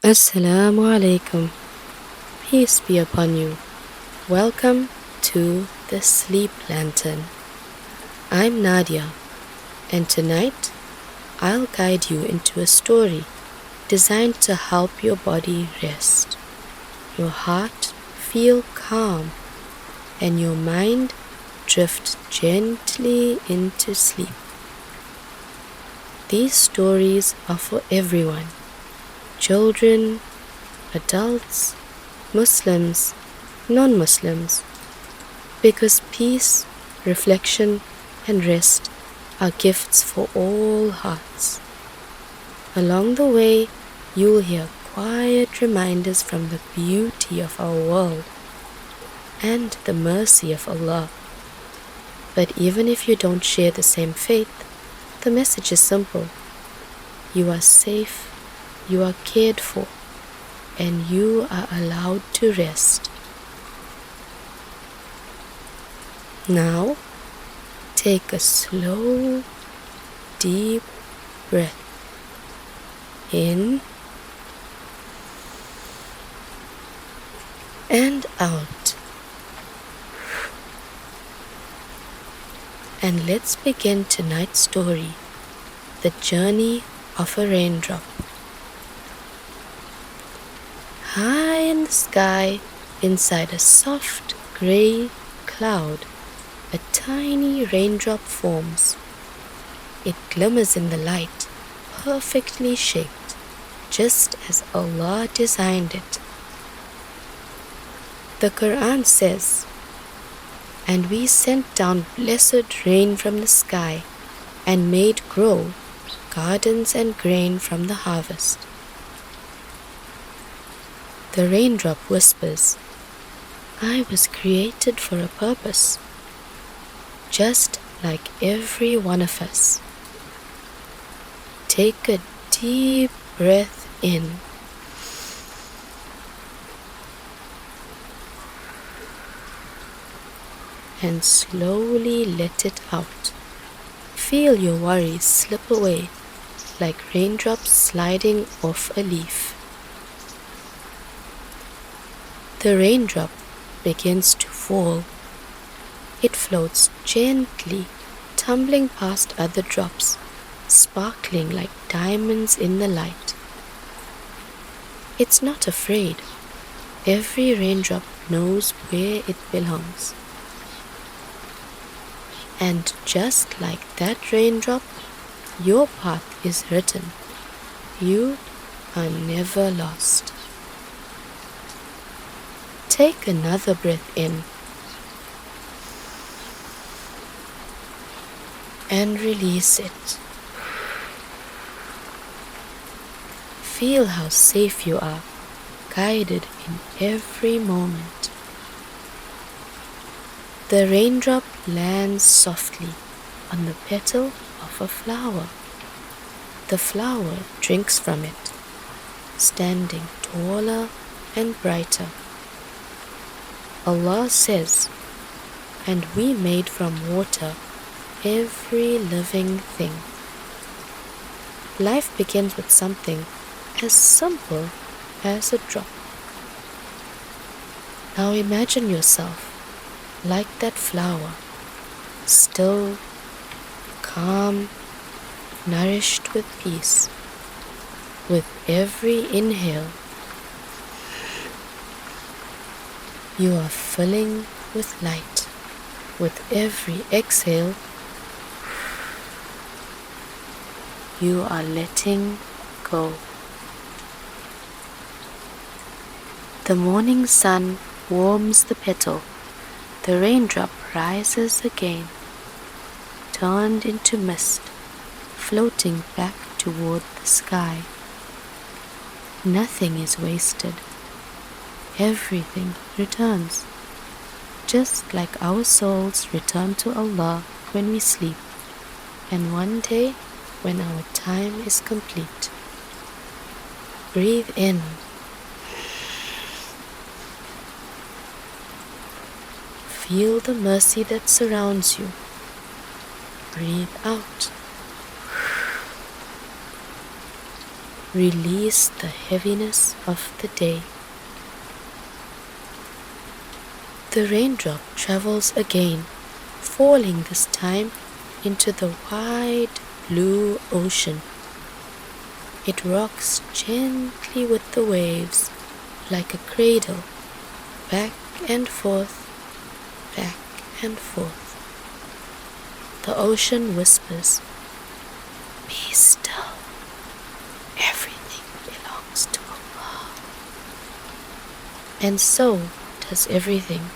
Assalamu alaikum. Peace be upon you. Welcome to the Sleep Lantern. I'm Nadia, and tonight I'll guide you into a story designed to help your body rest, your heart feel calm, and your mind drift gently into sleep. These stories are for everyone: children, adults, Muslims, non-Muslims, because peace, reflection, and rest are gifts for all hearts. Along the way, you'll hear quiet reminders from the beauty of our world and the mercy of Allah. But even if you don't share the same faith, the message is simple. You are safe, you are cared for, and you are allowed to rest. Now, take a slow, deep breath in and out. And let's begin tonight's story, The Journey of a Raindrop. High in the sky, inside a soft grey cloud, a tiny raindrop forms. It glimmers in the light, perfectly shaped, just as Allah designed it. The Quran says, "And we sent down blessed rain from the sky and made grow gardens and grain from the harvest." The raindrop whispers, "I was created for a purpose, just like every one of us." Take a deep breath in and slowly let it out. Feel your worries slip away like raindrops sliding off a leaf. The raindrop begins to fall. It floats gently, tumbling past other drops, sparkling like diamonds in the light. It's not afraid. Every raindrop knows where it belongs. And just like that raindrop, your path is written. You are never lost. Take another breath in and release it. Feel how safe you are, guided in every moment. The raindrop lands softly on the petal of a flower. The flower drinks from it, standing taller and brighter. Allah says, "And we made from water every living thing." Life begins with something as simple as a drop. Now imagine yourself like that flower, still, calm, nourished with peace. With every inhale, you are filling with light. With every exhale, you are letting go. The morning sun warms the petal. The raindrop rises again, turned into mist, floating back toward the sky. Nothing is wasted. Everything returns, just like our souls return to Allah when we sleep, and one day when our time is complete. Breathe in. Feel the mercy that surrounds you. Breathe out. release the heaviness of the day. The raindrop travels again, falling this time into the wide blue ocean. It rocks gently with the waves like a cradle, back and forth, back and forth. The ocean whispers, "Be still, everything belongs to Allah." And so does everything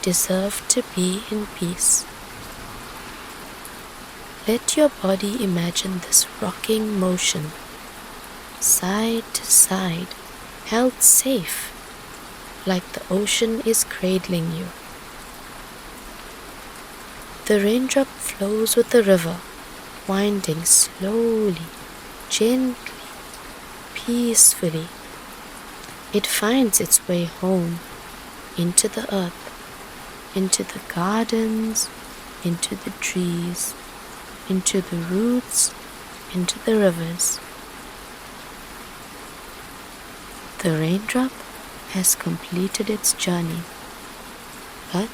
deserve to be in peace. Let your body imagine this rocking motion, side to side, held safe, like the ocean is cradling you. The raindrop flows with the river, winding slowly, gently, peacefully. It finds its way home, into the earth, into the gardens, into the trees, into the roots, into the rivers. The raindrop has completed its journey, but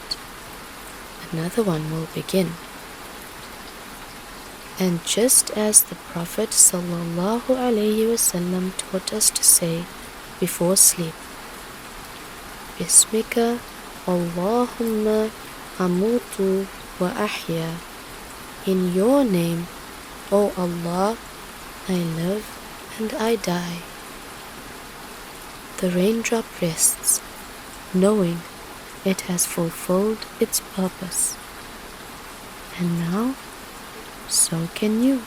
another one will begin. And just as the Prophet ﷺ taught us to say before sleep, Bismika Allahumma amutu wa ahya. In your name, O Allah, I live and I die. The raindrop rests, knowing it has fulfilled its purpose. And now, so can you.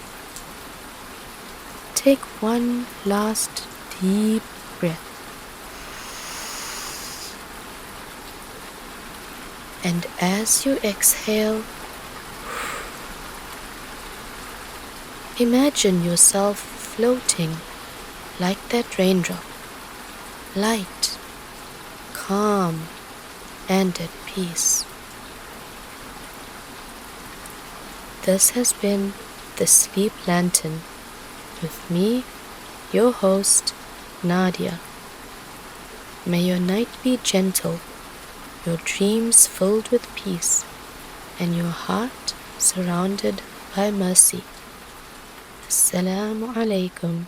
Take one last deep breath. And as you exhale, imagine yourself floating like that raindrop, light, calm, and at peace. This has been the Sleep Lantern with me, your host, Nadia. May your night be gentle, your dreams filled with peace, and your heart surrounded by mercy. Assalamu alaikum.